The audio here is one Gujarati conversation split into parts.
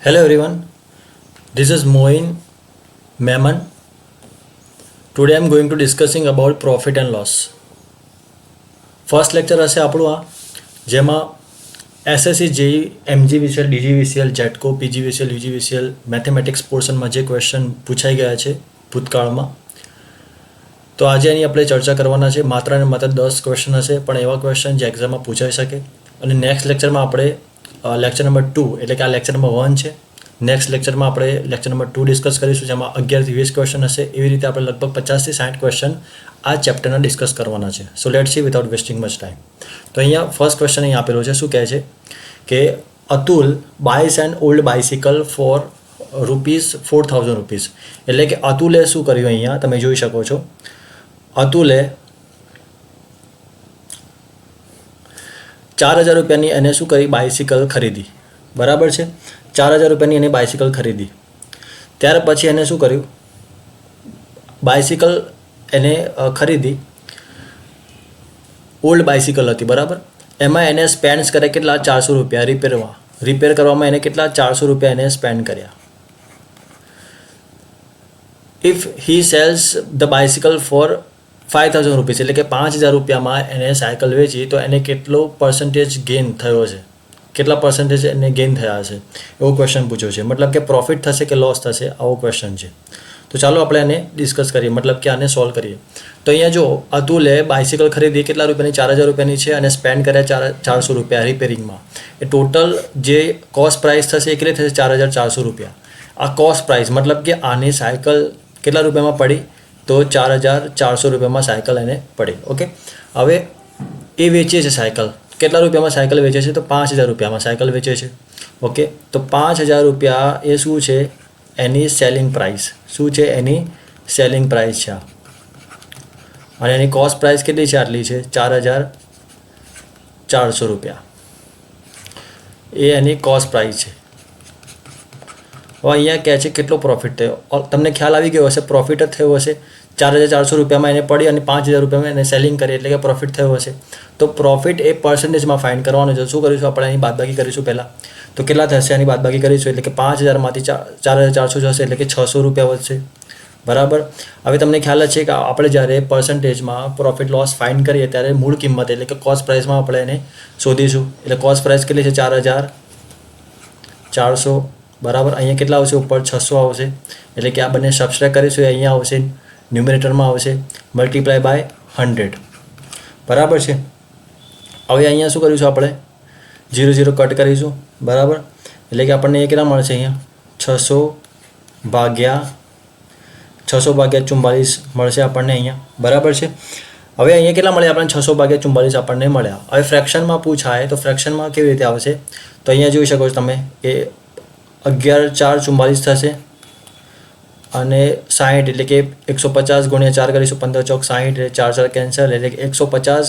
Hello everyone, this is Moin Mehman. Today I'm going to discussing about profit and loss. First lecture હશે આપણું જેમાં SSC JE MGVCL DGVCL GETCO PGVCL UGVCL mathematics પોર્શનમાં જે ક્વેશ્ચન પૂછાઈ ગયા છે ભૂતકાળમાં તો આજે એની આપણે ચર્ચા કરવાના છે. માત્ર ને માત્ર 10 ક્વેશ્ચન હશે, પણ એવા ક્વેશ્ચન જે એક્ઝામમાં પૂછાઈ શકે. અને નેક્સ્ટ લેક્ચરમાં આપણે લેક્ચર નંબર 2 એટલે કે આ લેક્ચર નંબર 1 છે. નેક્સ્ટ લેક્ચરમાં આપણે લેક્ચર નંબર 2 ડિસ્કસ કરીશું, જેમાં 11 થી 20 ક્વેશ્ચન હશે. એવી રીતે આપણે લગભગ 50 થી 60 ક્વેશ્ચન આ ચેપ્ટરના ડિસ્કસ કરવાના છે. So let's see without wasting much time. તો અહીંયા ફર્સ્ટ ક્વેશ્ચન અહીં આપેલો છે. શું કહે છે કે Atul buys an old bicycle for ₹4,000. એટલે કે અતુલે શું કર્યું અહીંયા તમે જોઈ શકો છો. અતુલે 4,000 રૂપિયાની એને શું કરી બાઇસિકલ ખરીદી. બરાબર છે, 4,000 રૂપિયાની એને બાઇસિકલ ખરીદી. ત્યાર પછી એને શું કર્યું, બાઇસિકલ એને ખરીદી, ઓલ્ડ બાઇસિકલ હતી. બરાબર, એમાં એને સ્પેન્ડ કરે કેટલા 400 રૂપિયા રિપેર કરવામાં એને કેટલા 400 રૂપિયા એને સ્પેન્ડ કર્યા. If he sells the bicycle for ₹5,000 એટલે કે 5,000 રૂપિયામાં એને સાયકલ વેચી તો એને કેટલો પર્સન્ટેજ ગેઇન થયો છે, કેટલા પર્સન્ટેજ એને ગેઇન થયા હશે, એવો ક્વેશ્ચન પૂછ્યો છે. મતલબ કે પ્રોફિટ થશે કે લોસ થશે, આવો ક્વેશ્ચન છે. તો ચાલો આપણે એને ડિસ્કસ કરીએ, મતલબ કે આને સોલ્વ કરીએ. તો અહીંયા જો અતુલે બાઇસિકલ ખરીદી કેટલા રૂપિયાની 4,000 રૂપિયાની છે અને સ્પેન્ડ કર્યા 400 રૂપિયા રિપેરિંગમાં. એ ટોટલ જે કોસ્ટ પ્રાઇસ થશે એ કેટલી થશે 4,400 રૂપિયા. આ કોસ્ટ પ્રાઇસ મતલબ કે આની સાયકલ કેટલા રૂપિયામાં પડી તો 4,400 રૂપિયામાં સાયકલ એને પડી. ઓકે, હવે એ વેચે છે સાયકલ, કેટલા રૂપિયામાં સાયકલ વેચે છે તો 5,000 રૂપિયામાં સાયકલ વેચે છે. ઓકે, તો 5,000 રૂપિયા એ શું છે એની સેલિંગ પ્રાઇસ. શું છે એની સેલિંગ પ્રાઇસ છે. અને એની કોસ્ટ પ્રાઇસ કેટલી છે, આટલી છે 4,400 રૂપિયા. એ એની કોસ્ટ પ્રાઇસ છે. હવે અહીંયા કહે છે કેટલો પ્રોફિટ થયો. તમને ખ્યાલ આવી ગયો હશે, પ્રોફિટ જ થયો હશે. 4,400 રૂપિયામાં એને પડી અને 5,000 રૂપિયામાં એને સેલિંગ કરી એટલે કે પ્રોફિટ થયો હશે. તો પ્રોફિટ એ પર્સન્ટેજમાં ફાઇન્ડ કરવાનું છે. શું કરીશું આપણે એની બાદબાકી કરીશું પહેલાં. તો કેટલા થશે એની બાદબાકી કરીશું એટલે કે 5,000માંથી 4,400 જશે એટલે કે 600 રૂપિયા વધશે. બરાબર, હવે તમને ખ્યાલ જ છે કે આપણે જ્યારે પર્સન્ટેજમાં પ્રોફિટ લોસ ફાઇન્ડ કરીએ ત્યારે મૂળ કિંમત એટલે કે કોસ્ટ પ્રાઇસમાં આપણે એને શોધીશું. એટલે કોસ્ટ પ્રાઇસ કેટલી છે 4,400. બરાબર, અહીંયા કેટલા આવશે ઉપર 600 આવશે. એટલે કે આ બંને સબસ્ટ્રેક્ટ કરીશું એ અહીંયા આવશે, ન્યુમિનેટરમાં આવશે, મલ્ટીપ્લાય બાય 100. બરાબર છે. હવે અહીંયા શું કરીશું આપણે 0 કટ કરીશું. બરાબર, એટલે કે આપણને એ કેટલા મળશે અહીંયા 600 ભાગ્યા 44 મળશે આપણને અહીંયા. બરાબર છે. હવે અહીંયા કેટલા મળે આપણને 600 ભાગ્યા 44 આપણને મળ્યા. હવે ફ્રેક્શનમાં પૂછાય તો ફ્રેક્શનમાં કેવી રીતે આવશે તો અહીંયા જોઈ શકો છો તમે કે 11,444 થશે અને 60 એટલે કે 150 ગુણ્યા 4 કરીશું, 15 ચોક 60 એટલે 4 કેન્સલ એટલે કે 150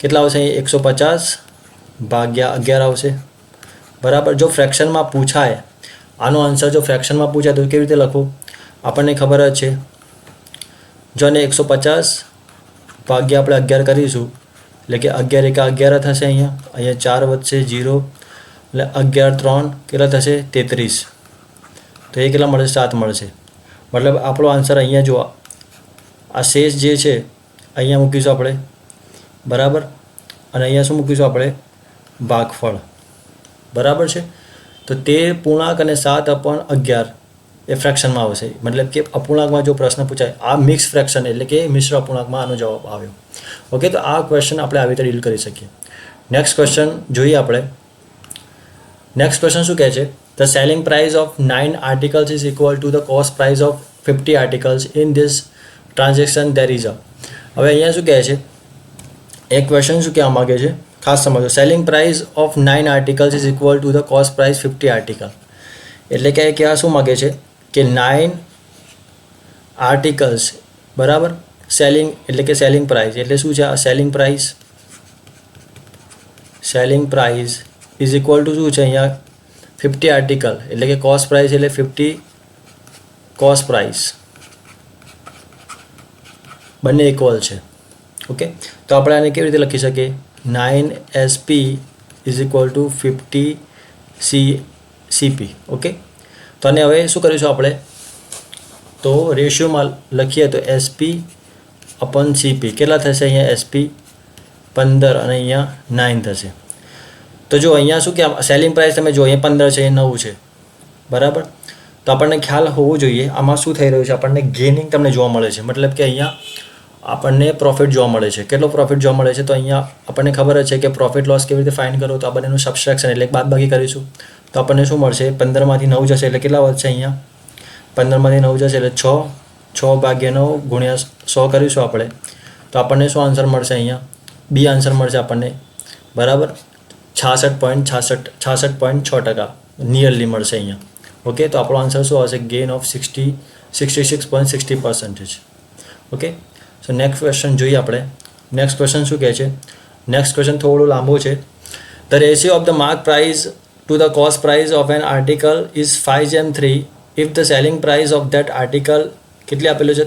કેટલા આવશે અહીં 150 ભાગ્યા 11 આવશે. બરાબર, જો ફ્રેક્શનમાં પૂછાય આનો આન્સર જો ફ્રેક્શનમાં પૂછાય તો કેવી રીતે લખવું આપણને ખબર જ છે. જો ને 150 ભાગ્યા આપણે 11 કરીશું એટલે કે 11 એકા 11 થશે. અહીંયા 4 વધશે 0 એટલે 11 3 કેટલા થશે 33. તો એ કેટલા મળશે 7 મળશે. મતલબ આપણો આન્સર અહીંયા જો આ શેષ જે છે અહીંયા મૂકીશું આપણે. બરાબર, અને અહીંયા શું મૂકીશું આપણે ભાગફળ. બરાબર છે. તો 13 પૂર્ણાંક અને 7/11 એ ફ્રેક્શનમાં આવશે. મતલબ કે અપૂર્ણાંકમાં જો પ્રશ્ન પૂછાય આ મિક્સ ફ્રેક્શન એટલે કે મિશ્ર અપૂર્ણાંકમાં આનો જવાબ આવ્યો. ઓકે, તો આ ક્વેશ્ચન આપણે આવી રીતે ડીલ કરી શકીએ. નેક્સ્ટ ક્વેશ્ચન જોઈએ આપણે. નેક્સ્ટ ક્વેશ્ચન શું કહે છે, the selling price of 9 articles is equal to the cost price of 50 articles in this transaction there is a. હવે અહીંયા શું કહે છે, એક ક્વેશ્ચન શું કહેવા માગે છે ખાસ સમજો. Selling price of 9 articles is equal to the cost price 50 article. એટલે કે કહેવા શું માગે છે કે 9 આર્ટિકલ્સ બરાબર સેલિંગ એટલે કે સેલિંગ પ્રાઇસ એટલે શું છે આ selling price is equal two શું છે અહીંયા 50 આર્ટિકલ એટલે કે કોસ્ટ પ્રાઇસ એટલે 50 કોસ્ટ પ્રાઇસ બંને ઇક્વલ છે. ઓકે, તો આપણે આને કેવી રીતે લખી શકીએ 9SP is equal two 50C CP. Okay, તો અને હવે શું કરીશું આપણે, તો રેશિયોમાં લખીએ તો એસપી અપોન સીપી કેટલા થશે, અહીંયા એસપી 15 અને અહીંયા 9 થશે. તો જો અહીંયા શું કે સેલિંગ પ્રાઇસ તમે જો અહીંયા 15 છે, અહીંયા 9 છે, બરાબર. તો આપણને ખ્યાલ હોવો જોઈએ આમાં શું થઈ રહ્યું છે, આપણને ગેનિંગ તમને જોવા મળે છે, મતલબ કે અહીંયા આપણને પ્રોફિટ જોવા મળે છે. કેટલો પ્રોફિટ જોવા મળે છે, તો અહીંયા આપણને ખબર જ છે કે પ્રોફિટ લોસ કેવી રીતે ફાઇન્ડ કરો, તો આ બંનેનું સબસ્ટ્રેક્શન એટલે બાદબાકી કરીશું. તો આપણને શું મળશે, 15માંથી 9 જશે એટલે કેટલા વધશે, અહીંયા 15માંથી 9 જશે એટલે 6 ભાગ્યા 9 ગુણ્યા 100 કરીશું આપણે, તો આપણને શું આન્સર મળશે, અહીંયા બી આન્સર મળશે આપણને, બરાબર. 66.6% નિયરલી મળશે અહીંયા. ઓકે, તો આપણો આન્સર શું આવશે, gain of 66.60%. Okay, so next question જોઈએ આપણે. નેક્સ્ટ ક્વેશ્ચન શું કહે છે, નેક્સ્ટ ક્વેશ્ચન થોડું લાંબુ છે. The ratio of the mark price to the cost price of an article is 5:3 if the selling price of that article કેટલી આપેલું છે,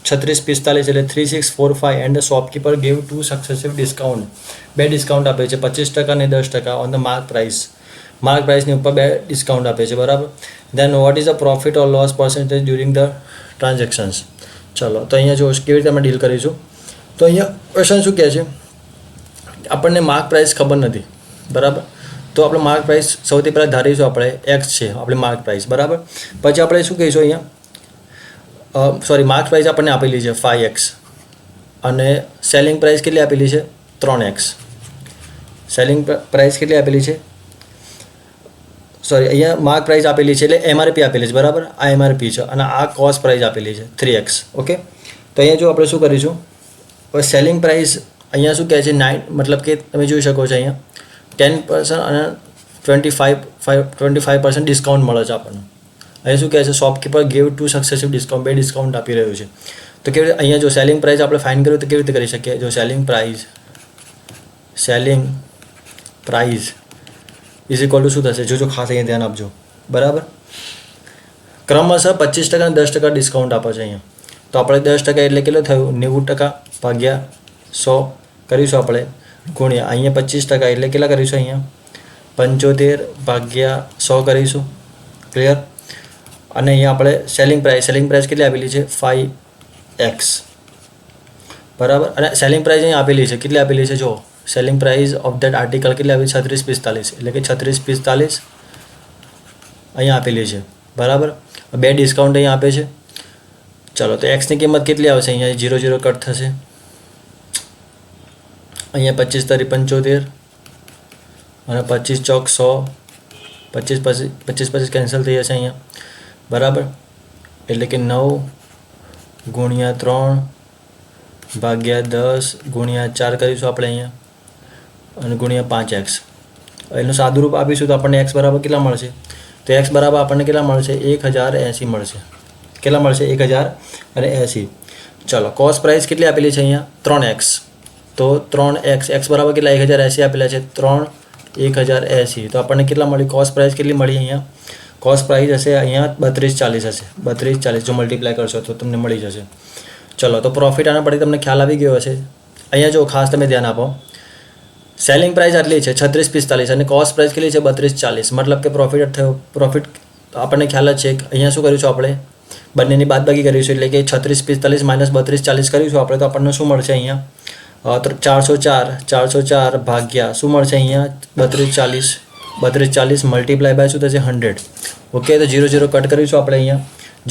3645 એટલે 3645 and the shopkeeper gave 2 successive discount, 2 discount આપે છે 25% અને 10% ઓન ધ માર્ક પ્રાઇસની ઉપર 2 ડિસ્કાઉન્ટ આપે છે, બરાબર. Then what is the profit or loss percentage during the transactions. ચલો, તો અહીંયા જો કેવી રીતે અમે ડીલ કરીશું, તો અહીંયા ક્વેશ્ચન શું કહે છે, આપણને માર્ક પ્રાઇસ ખબર નથી, બરાબર. તો આપણે માર્ક પ્રાઇસ સૌથી પહેલાં ધારીશું આપણે એક્સ છે આપણી માર્ક પ્રાઇસ, બરાબર. પછી આપણે શું કહીશું અહીંયા, માર્ક પ્રાઇસ આપણને આપેલી છે 5x અને સેલિંગ પ્રાઇસ કેટલી આપેલી છે 3x. સેલિંગ પ્રાઇસ કેટલી આપેલી છે, અહીંયા માર્ક પ્રાઇસ આપેલી છે એટલે એમઆરપી આપેલી છે, બરાબર. આ એમઆરપી છે અને આ કોસ્ટ પ્રાઇસ આપેલી છે 3x. ઓકે, તો અહીંયા જો આપણે શું કરીશું, હવે સેલિંગ પ્રાઇસ અહીંયા શું કહે છે 9, મતલબ કે તમે જોઈ શકો છો અહીંયા 10% અને 25% ડિસ્કાઉન્ટ મળે છે આપણને. અહીંયા શું કહે છે, shopkeeper gave 2 successive discount, 2 discount આપી રહ્યું છે. તો કેવી રીતે અહીંયા જો સેલિંગ પ્રાઇસ આપણે ફાઇન્ડ કર્યું તો કેવી રીતે કરી શકીએ, જો selling price is equal two શું થશે, જો ખાસ અહીંયા ધ્યાન આપજો, બરાબર. ક્રમશઃ 25% અને 10% ડિસ્કાઉન્ટ આપે છે અહીંયા. તો આપણે 10% એટલે કેટલું થયું, 90% ભાગ્યા 100 કરીશું આપણે, ગુણ્યા અહીંયા 25% એટલે કેટલા કરીશું, અહીંયા 75 ભાગ્યા 100 કરીશું, ક્લિયર. અને અહીંયા આપણે સેલિંગ પ્રાઇસ કેટલી આપેલી છે 5x, બરાબર. અને સેલિંગ પ્રાઇસ અહીંયા આપેલી છે, કેટલી આપેલી છે, જો selling price of that article કેટલી આપેલી 3645 એટલે કે 3645 અહીંયા આપેલી છે, બરાબર. 2 ડિસ્કાઉન્ટ અહીંયા આપે છે. ચલો, તો એક્સની કિંમત કેટલી આવશે, અહીંયા 0 કટ થશે, અહીંયા 25 તરી 75 અને 25 ચોક 100, 25 કેન્સલ થઈ જશે અહીંયા, બરાબર. એટલે કે 9 ગુણ્યા 3 ભાગ્યા 10 ગુણ્યા 4 કરીશું આપણે અહીંયા અને ગુણ્યા 5x. એનું સાદું રૂપ આપીશું તો આપણને x બરાબર કેટલા મળશે, તો x બરાબર આપણને કેટલા મળશે 1080 મળશે. કેટલા મળશે 1080. ચલો, કોસ્ટ પ્રાઇસ કેટલી આપેલી છે અહીંયા 3x, તો 3x બરાબર કેટલા 1080 આપેલા છે, 1080. તો આપણને કેટલા મળી, કોસ્ટ પ્રાઇસ કેટલી મળી, અહીંયા કોસ્ટ પ્રાઇસ હશે અહીંયા 3240 હશે, 3240 જો મલ્ટીપ્લાય કરશો તો તમને મળી જશે. ચલો, તો પ્રોફિટ આના પરથી તમને ખ્યાલ આવી ગયો હશે. અહીંયા જો ખાસ તમે ધ્યાન આપો, સેલિંગ પ્રાઇસ આટલી છે 3645 અને કોસ્ટ પ્રાઇસ કેટલી છે 3240, મતલબ કે પ્રોફિટ આપણને ખ્યાલ જ છે. અહીંયા શું કરીશું આપણે, બંનેની બાદબાકી કરીશું એટલે કે 3645 માઇનસ 3240 કરીશું આપણે, તો આપણને શું મળશે અહીંયા 404 ભાગ્યા શું મળશે અહીંયા 3240 મલ્ટીપ્લાય બાય શું થશે 100. ઓકે, તો 0 કટ કરીશું આપણે, અહીંયા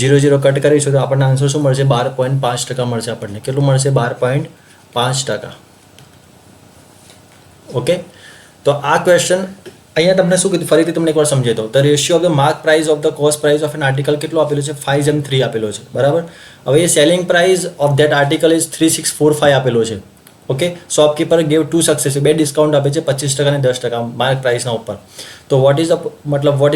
0 કટ કરીશું તો આપણને આન્સર શું મળશે 12.5% મળશે આપણને. કેટલું મળશે 12.5%. ઓકે, તો આ ક્વેશ્ચન અહીંયા તમને શું કીધું, ફરીથી તમને એકવાર સમજાવી દઉં. The ratio of the mark price of the cost price of an article કેટલું આપેલું છે 5:3 આપેલો છે, બરાબર. હવે એ selling price of that article is 3645 આપેલો છે. Okay, shopkeeper gave 2 successive, 2 discount આપે છે 25% અને 10% માર્ક પ્રાઇસના ઉપર. તો what is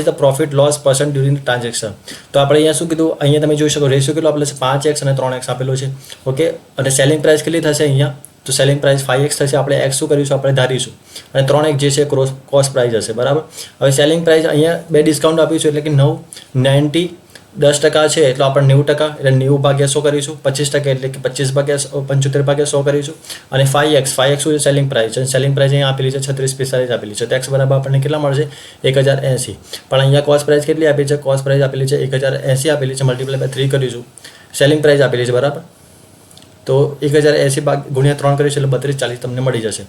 the profit loss percent during transaction. તો આપણે અહીંયા શું કીધું, અહીંયા તમે જોઈ શકો રેશિયો કેટલો આપેલો છે 5x અને 3x આપેલો છે. ઓકે, અને સેલિંગ પ્રાઇસ કેટલી થશે અહીંયા, તો સેલિંગ પ્રાઇસ 5x થશે. આપણે x શું કરીશું, આપણે ધારીશું અને 3x જે છે કોસ્ટ પ્રાઇસ હશે, બરાબર. હવે સેલિંગ પ્રાઇસ અહીંયા 2 ડિસ્કાઉન્ટ આપીશું એટલે કે 990 10% છે એટલે આપણે 90% એટલે 90 ભાગ્યા 100 કરીશું. 25% એટલે કે 25 ભાગ્યા 75 ભાગ્યા 100 કરીશું. અને 5x શું છે? સેલિંગ પ્રાઇસ છે. સેલિંગ પ્રાઇસ અહીંયા આપેલી છે 3645 આપેલી છે. ટેક્સ બરાબર આપણને કેટલા મળશે? 1080. પણ અહીંયા કોસ્ટ પ્રાઇસ કેટલી આપી છે? કોસ્ટ પ્રાઇસ આપેલી છે 1080 આપેલી છે, મલ્ટીપ્લાય બાય 3 કરીશું. સેલિંગ પ્રાઇસ આપેલી છે બરાબર, તો 1080 ગુણ્યા 3 કરીશું એટલે 3240 તમને મળી જશે.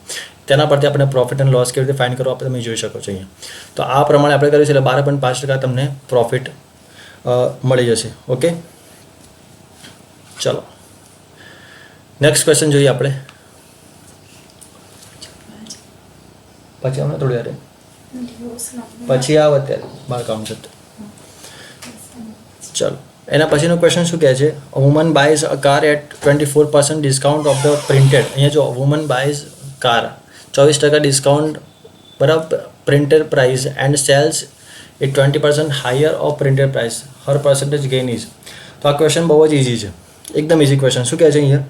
તેના પરથી આપણે પ્રોફિટ એન્ડ લોસ કેવી રીતે ફાઇન્ડ કરવો આપણે તમે જોઈ શકો છો અહીંયા. તો આ પ્રમાણે આપણે કરીશું એટલે 12.5% તમને પ્રોફિટ મળી જશે. ઓકે, ચલો નેક્સ્ટ ક્વેશ્ચન જોઈએ આપણે. પછી અમે થોડી વાર પછી આવ અત્યારે 12 કામ છે. ચલો એના પછીનો ક્વેશ્ચન શું કહે છે? Woman buys a car at 24% discount of the printed. અહીંયા જો વુમન બાયઝ કાર 24% ડિસ્કાઉન્ટ બરાબર printed price and sells a 20% higher of printed price, her percentage gain is. તો આ ક્વેશ્ચન બહુ જ ઇઝી છે, એકદમ ઇઝી ક્વેશ્ચન. શું કહે છે અહીંયા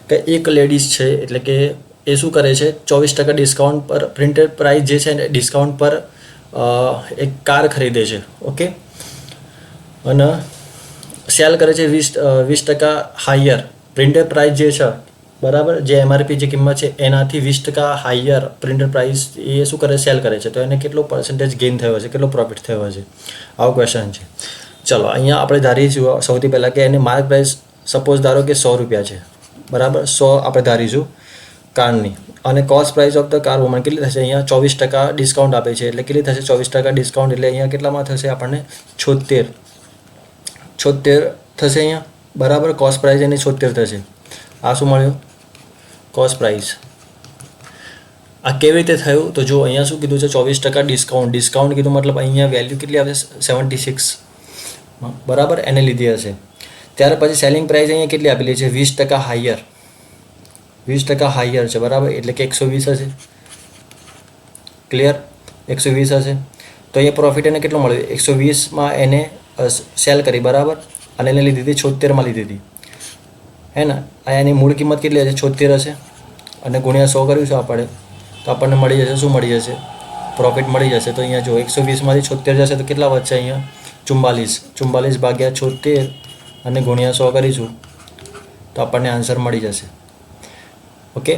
કે એક લેડીઝ છે એટલે કે એ શું કરે છે 24% ડિસ્કાઉન્ટ પર પ્રિન્ટેડ પ્રાઇસ જે છે ડિસ્કાઉન્ટ પર એક કાર ખરીદે છે. ઓકે, અને સેલ કરે છે 20% હાયર પ્રિન્ટેડ પ્રાઇસ જે છે બરાબર, જે એમઆરપી જે કિંમત છે એનાથી 20% હાયર પ્રિન્ટેડ પ્રાઇસ એ શું કરે? સેલ કરે છે. તો એને કેટલો પર્સન્ટેજ ગેઇન થયો હશે, કેટલો પ્રોફિટ થયો હશે? આવો ક્વેશ્ચન છે. ચલો અહીંયા આપણે ધારીશું સૌથી પહેલાં કે એની માર્ક પ્રાઇસ સપોઝ ધારો કે 100 રૂપિયા છે બરાબર, 100 આપણે ધારીશું કારની. અને cost price of the car woman કેટલી થશે? અહીંયા 24% ડિસ્કાઉન્ટ આપે છે એટલે કેટલી થશે? 24% ડિસ્કાઉન્ટ એટલે અહીંયા કેટલામાં થશે આપણને? 76 થશે અહીંયા બરાબર. કોસ્ટ પ્રાઇસ એની 76 થશે. આ શું મળ્યું? Cost price. આ કેવી રીતે થયું? તો જો અહીંયા શું કીધું છે? 24% ડિસ્કાઉન્ટ કીધું, મતલબ અહીંયા વેલ્યુ કેટલી આવશે? 76 બરાબર, એને લીધી હશે. ત્યાર પછી સેલિંગ પ્રાઇસ અહીંયા કેટલી આપેલી છે? 20% હાયર, 20% હાયર છે બરાબર, એટલે કે 120 હશે. ક્લિયર? 120 હશે. તો અહીંયા પ્રોફિટ એને કેટલો મળ્યો? 120માં એને સેલ કરી બરાબર, અને એને લીધી હતી 76માં લીધી હતી, હે ને? અહીંયા એની મૂળ કિંમત કેટલી હશે? 76 હશે. અને ગુણ્યા 100 કરીશું આપણે તો આપણને મળી જશે શું મળી જશે? પ્રોફિટ મળી જશે. તો અહીંયા જો 120માંથી 76 જશે તો કેટલા વધશે? અહીંયા 44 ભાગ્યા 76 અને ગુણ્યા 100 કરીશું તો આપણને આન્સર મળી જશે. ઓકે,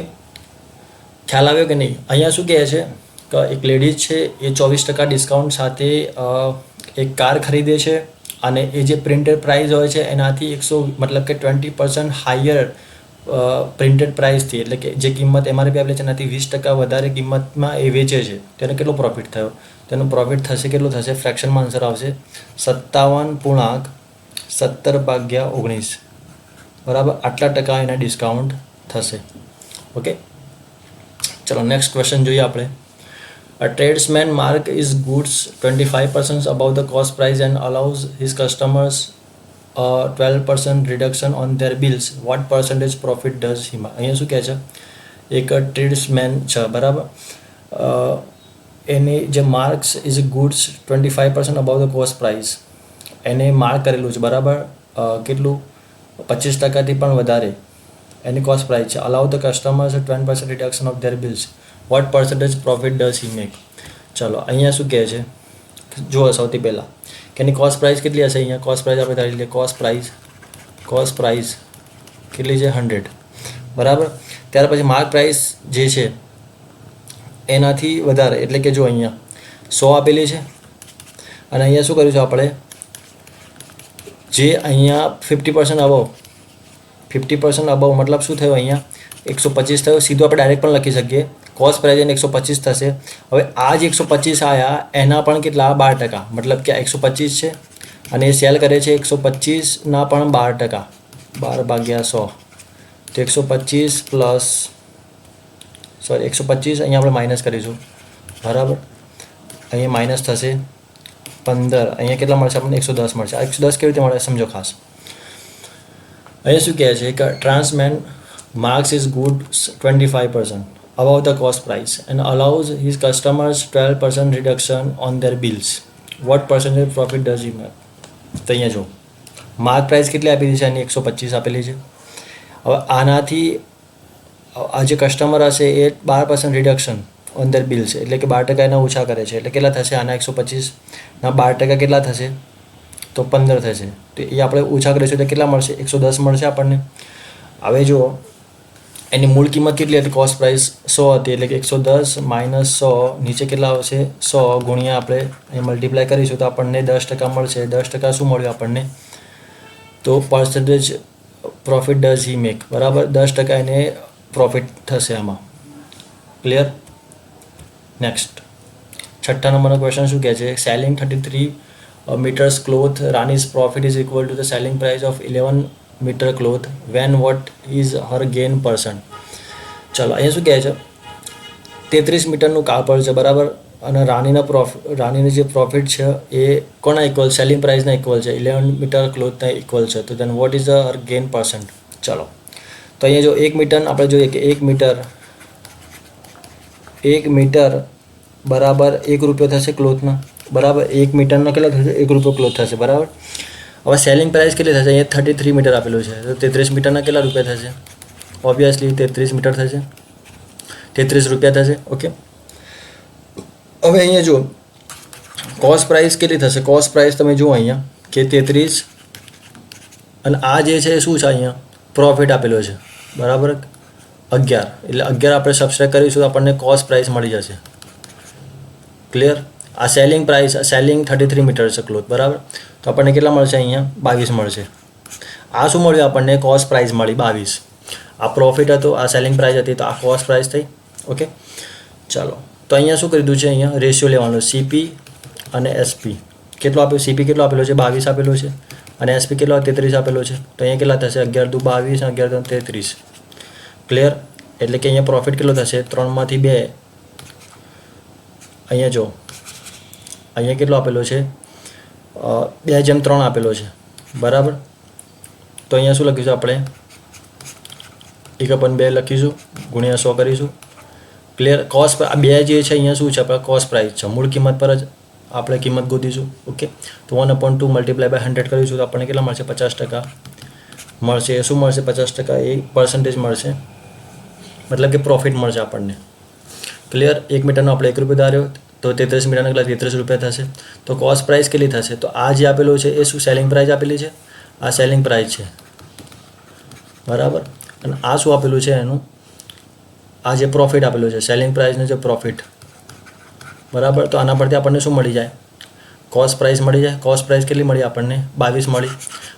ખ્યાલ આવ્યો કે નહીં? અહીંયા શું કહે છે કે એક લેડીઝ છે એ 24% ડિસ્કાઉન્ટ સાથે એક કાર ખરીદે છે અને એ જે પ્રિન્ટેડ પ્રાઇસ હોય છે એનાથી 100 મતલબ કે 20% હાયર પ્રિન્ટેડ પ્રાઇસથી, એટલે કે જે કિંમત એમઆરપી આપેલી છે એનાથી 20% વધારે કિંમતમાં એ વેચે છે. તેને કેટલો પ્રોફિટ થયો? તેનો પ્રોફિટ થશે કેટલો થશે? ફ્રેક્શનમાં આન્સર આવશે 57.17/19 બરાબર. આટલા ટકા એના ડિસ્કાઉન્ટ થશે. ઓકે, ચલો નેક્સ્ટ ક્વેશ્ચન જોઈએ આપણે. A tradesman mark his goods 25% above the cost price and allows his customers a 12% reduction on their bills. What percentage profit does he make? અહીંયા શું કહે છે? એક ટ્રેડ્સમેન છે બરાબર, એની જે marks is goods 25% અબાવ the cost price, એને માર્ક કરેલું છે બરાબર, કેટલું? 25%થી પણ વધારે એની કોસ્ટ પ્રાઇસ છે. Allow the customers 12% reduction of their bills. What percentage profit does he make? ચલો અહીંયા શું કહે છે? જુઓ સૌથી પહેલાં કે એની કોસ્ટ પ્રાઇસ કેટલી હશે? અહીંયા કોસ્ટ પ્રાઇસ આપણે ધારી લઈએ. કોસ્ટ પ્રાઇસ કેટલી છે? 100 બરાબર. ત્યાર પછી માર્ક પ્રાઇસ જે છે એનાથી વધારે, એટલે કે જો અહીંયા 100 આપેલી છે અને અહીંયા શું કર્યું છે આપણે? જે અહીંયા 50% અબવ મતલબ શું થયું? અહીંયા 125 થયો. સીધું આપણે ડાયરેક્ટ પણ લખી શકીએ, કોસ્ટ પ્રાઇસ એને 125 થશે. હવે આ જે 125 આવ્યા એના પણ કેટલા? 12%, મતલબ કે આ 125 છે અને એ સેલ કરે છે 125ના પણ 12%, 12/100 તો 125 પ્લસ 125 અહીંયા આપણે માઇનસ કરીશું બરાબર. અહીંયા માઇનસ થશે 15, અહીંયા કેટલા મળશે આપણને? 110 મળશે. આ 110 કેવી રીતે મળે સમજો ખાસ. અહીંયા શું કહે છે કે ટ્રાન્સમેન marks his goods 25% above the cost price and allows his customers 12% reduction on their bills. What percentage profit does he make? તો અહીંયા જો માર્ક પ્રાઇસ કેટલી આપેલી છે? એની 125 આપેલી છે. હવે આનાથી આ જે કસ્ટમર હશે એ 12% રિડક્શન ઓન ધેર બિલ્સ, એટલે કે 12% એના ઓછા કરે છે. એટલે કેટલા થશે? આના 125ના 12% કેટલા થશે? તો 15 થશે. તો એ આપણે ઓછા કરીશું તો કેટલા મળશે? 110 મળશે આપણને. હવે જુઓ એની મૂળ કિંમત કેટલી હતી? કોસ્ટ પ્રાઇસ 100 હતી, એટલે કે 110 માઇનસ 100 નીચે કેટલા આવશે? 100 ગુણ્યા આપણે અહીં મલ્ટીપ્લાય કરીશું તો આપણને 10% મળશે. 10% શું મળ્યું આપણને? તો percentage profit does he make, બરાબર? 10% એને પ્રોફિટ થશે આમાં. ક્લિયર? નેક્સ્ટ 6થા નંબરનો ક્વેશ્ચન શું કહે છે? Selling 33 metres cloth, Rani's profit is equal to the selling price of 11 metre cloth, when what is her gain %? ચાલો અહીંયા શું કહે છે? 33 મીટરનું કાપડ છે, બરાબર? અને રાનીની જે પ્રોફિટ છે એ કોના ઇક્વલ? સેલિંગ પ્રાઇસના ઇક્વલ છે, 11 મીટર ક્લોથના ઇક્વલ છે. તો દેન વોટ ઇઝ હર ગેન %? ચાલો તો અહીંયા જો 1 મીટર આપણે જોઈએ કે 1 મીટર બરાબર 1 રૂપિયો થશે ક્લોથના, બરાબર? 1 મીટરનો કેટલો થશે? 1 રૂપિયો ક્લોથ થશે, બરાબર? હવે સેલિંગ પ્રાઇસ કેટલી થશે? અહીંયા 33 મીટર આપેલું છે, તો 33 મીટરના કેટલા રૂપિયા થશે? ઓબ્વિયસલી 33 મીટર થશે, 33 રૂપિયા થશે. ઓકે, હવે અહીંયા જુઓ કોસ્ટ પ્રાઇસ કેટલી થશે? કોસ્ટ પ્રાઇસ તમે જુઓ અહીંયા કે 33, અને આ જે છે શું છે? અહીંયા પ્રોફિટ આપેલો છે, બરાબર? 11, એટલે 11 આપણે સબસ્ટ્રેક્ટ કરીશું તો આપણને કોસ્ટ પ્રાઇસ મળી જશે. ક્લિયર? આ સેલિંગ પ્રાઇસ, સેલિંગ 33 મીટર છે ક્લોથ, બરાબર? તો આપણને કેટલા મળશે? અહીંયા 22 મળશે. આ શું મળ્યું આપણને? કોસ્ટ પ્રાઇસ મળી 22. આ પ્રોફિટ હતો, આ સેલિંગ પ્રાઇસ હતી, તો આ કોસ્ટ પ્રાઇસ થઈ. ઓકે, ચાલો તો અહીંયા શું કરી દીધું છે? અહીંયા રેશિયો લેવાનો, CP અને SP. કેટલો આપ્યો? CP કેટલો આપેલો છે? 22 આપેલો છે, અને SP કેટલો? 33 આપેલો છે. તો અહીંયા કેટલા થશે? 11 દુ 22 અને 11 દુ 33. ક્લિયર? એટલે કે અહીંયા પ્રોફિટ કેટલો થશે? 3માંથી 2. અહીંયા જો અહીંયા કેટલો આપેલો છે? 2/3 આપેલો છે, બરાબર? તો અહીંયા શું લખીશું આપણે? 1/2 લખીશું, ગુણ્યા 100 કરીશું. ક્લિયર? કોસ્ટ આ 2 જે છે અહીંયા શું છે? આપણે કોસ્ટ પ્રાઇસ છે, મૂળ કિંમત પર જ આપણે કિંમત ગોતીશું. ઓકે, તો 1/2 મલ્ટીપ્લાય બાય 100 કરીશું તો આપણને કેટલા મળશે? 50% મળશે. શું મળશે? 50% એ પર્સન્ટેજ મળશે, મતલબ કે પ્રોફિટ મળશે આપણને. ક્લિયર? 1 મીટરનો આપણે 1 રૂપિયો ધાર્યો, તો 33 મીટરના કેટલા? 33 રૂપિયા થશે. તો કોસ્ટ પ્રાઇસ કેટલી થશે? તો આ જે આપેલું છે એ શું? સેલિંગ પ્રાઇસ આપેલી છે, આ સેલિંગ પ્રાઇસ છે, બરાબર? અને આ શું આપેલું છે? એનું આ જે પ્રોફિટ આપેલું છે, સેલિંગ પ્રાઇસનું જે પ્રોફિટ, બરાબર? તો આના પરથી આપણને શું મળી જાય? કોસ્ટ પ્રાઇસ મળી જાય. કોસ્ટ પ્રાઇસ કેટલી મળી આપણને? 22 મળી.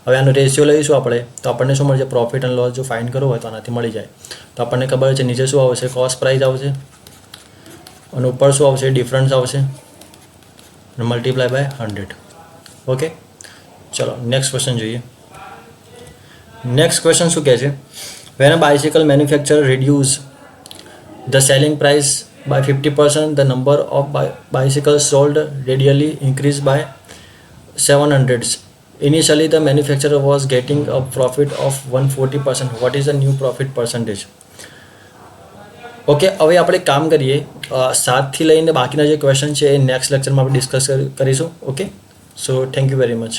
હવે આનો રેશિયો લઈશું આપણે તો આપણને શું મળશે? પ્રોફિટ અને લોસ જો ફાઇન્ડ કરવો હોય તો આનાથી મળી જાય. તો આપણને ખબર છે નીચે શું આવશે? કોસ્ટ પ્રાઇસ આવશે, અને ઉપર શું આવશે? ડિફરન્સ આવશે, અને મલ્ટીપ્લાય બાય 100. ઓકે, ચલો નેક્સ્ટ ક્વેશ્ચન જોઈએ. નેક્સ્ટ ક્વેશ્ચન શું કહે છે? Van a bicycle manufacturer reduce the selling price by 50%, the number of bicycles sold radially increased by 700. Initially, the manufacturer was getting a profit of 140%. What is the new profit percentage? Okay, હવે આપણે કામ કરીએ. 7થી લઈને બાકીના જે ક્વેશ્ચન છે એ નેક્સ્ટ લેક્ચરમાં આપણે ડિસ્કસ કરીશું. Okay, so thank you very much.